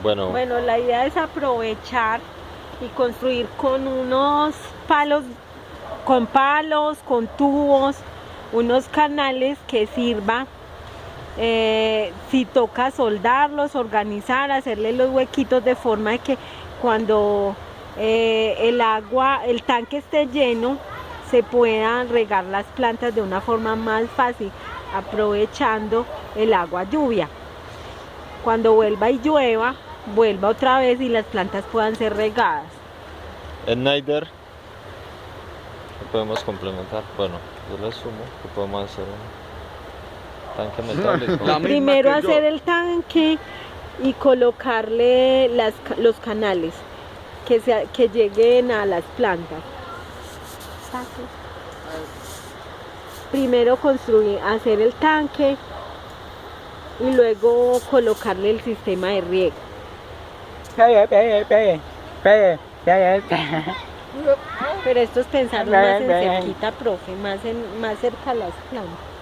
Bueno, la idea es aprovechar y construir con unos palos, con tubos, unos canales que sirva, si toca soldarlos, organizar, hacerle los huequitos de forma de que cuando el tanque esté lleno, se puedan regar las plantas de una forma más fácil, aprovechando el agua lluvia. Cuando vuelva y llueva, vuelva otra vez y las plantas puedan ser regadas. En Neider, ¿qué podemos complementar? Bueno, yo le sumo que podemos hacer un tanque metálico. Primero hacer el tanque y colocarle los canales que lleguen a las plantas. Primero hacer el tanque y luego colocarle el sistema de riego. Pero esto es pensar más en cerquita, profe, más cerca a las plantas.